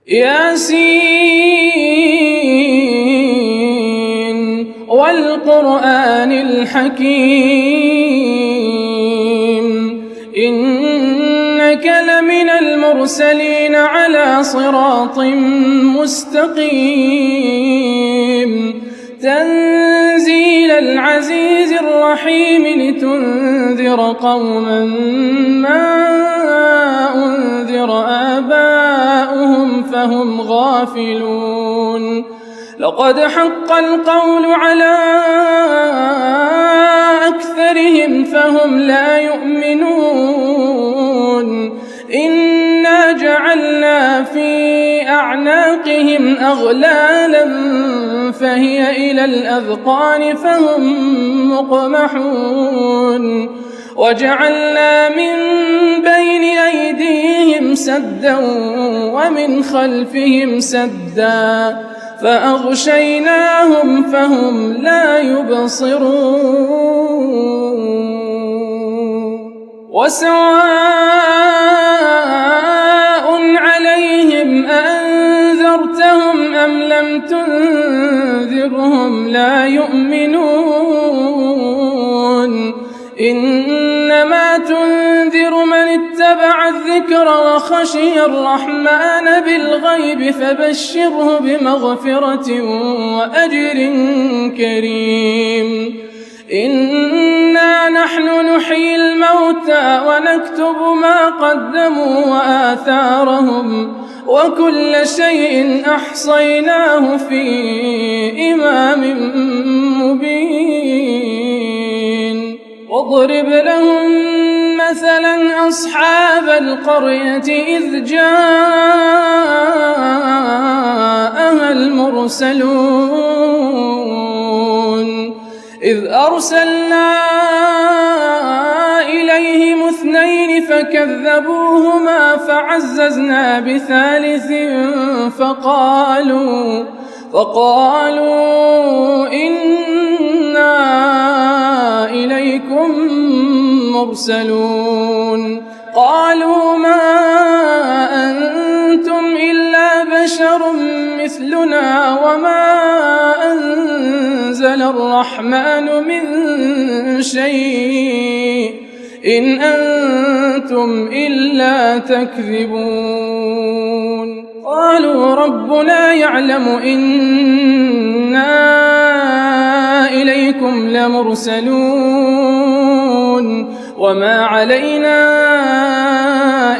ياسين والقرآن الحكيم إنك لمن المرسلين على صراط مستقيم تنزيل العزيز الرحيم لتنذر قوما ما أنذر آباؤهم فهم غافلون لقد حق القول على أكثرهم فهم لا يؤمنون إنا جعلنا في أعناقهم أغلالا فهي إلى الأذقان فهم مقمحون وجعلنا من بين أيديهم سدا ومن خلفهم سدا فأغشيناهم فهم لا يبصرون وسواء عليهم أأنذرتهم أم لم تنذرهم لا يؤمنون إنما تنذر من اتبع الذكر وخشي الرحمن بالغيب فبشره بمغفرة وأجر كريم إنا نحن نحيي الموتى ونكتب ما قدموا وآثارهم وكل شيء أحصيناه في إمام مبين واضرب لهم مثلا أصحاب القرية إذ جاءها المرسلون إذ أرسلنا إليهم 2 فكذبوهما فعززنا بثالث فقالوا إنا إليكم مرسلون قالوا ما أنتم إلا بشر مثلنا وما أنزل الرحمن من شيء إن أنتم إلا تكذبون قالوا ربنا يعلم إنا إليكم لمرسلون وما علينا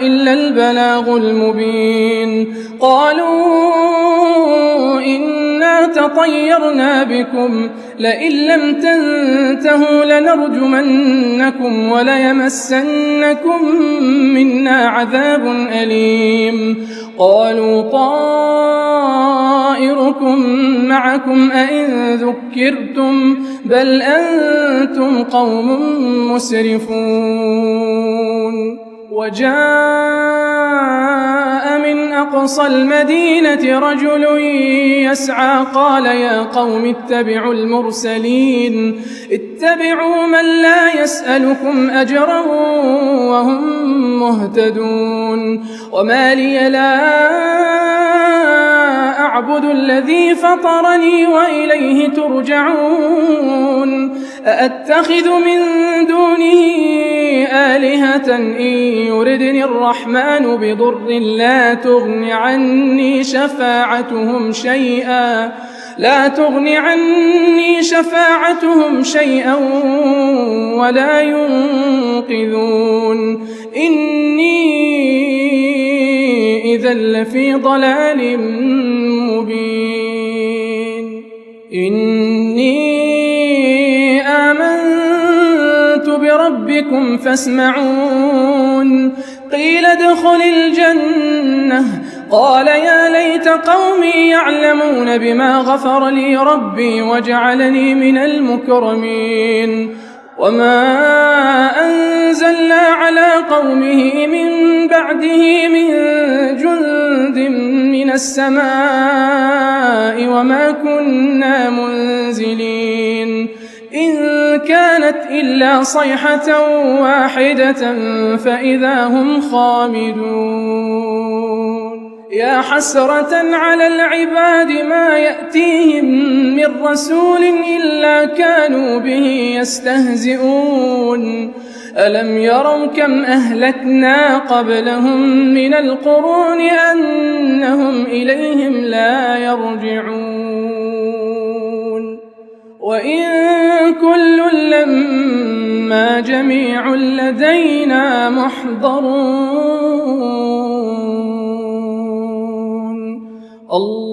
إلا البلاغ المبين قالوا إنا تطيرنا بكم لئن لم تنتهوا لنرجمنكم وليمسنكم منا عذاب أليم قالوا طائركم معكم أئن ذكرتم بل أنتم قوم مسرفون وجاء من أقصى المدينة رجل يسعى قال يا قوم اتبعوا المرسلين اتبعوا من لا يسألكم أجرا وهم مهتدون وما لي لا أعبد الذي فطرني وإليه ترجعون أأتخذ من دونه آلهة إن يردني الرحمن بضر لا تغن عني شفاعتهم شيئا ولا ينقذون إني إذا لفي ضلال مبين إني آمنت بربكم فاسمعون قيل ادخل الجنة قال يا ليت قومي يعلمون بما غفر لي ربي وجعلني من المكرمين وما أنزلنا على قومه من بعده من جند من السماء وما كنا منزلين إن كانت إلا صيحة واحدة فإذا هم خامدون يا حسرة على العباد ما يأتيهم من رسول إلا كانوا به يستهزئون ألم يروا كم أهلكنا قبلهم من القرون أنهم إليهم لا يرجعون وإن كل لما جميع لدينا محضرون الله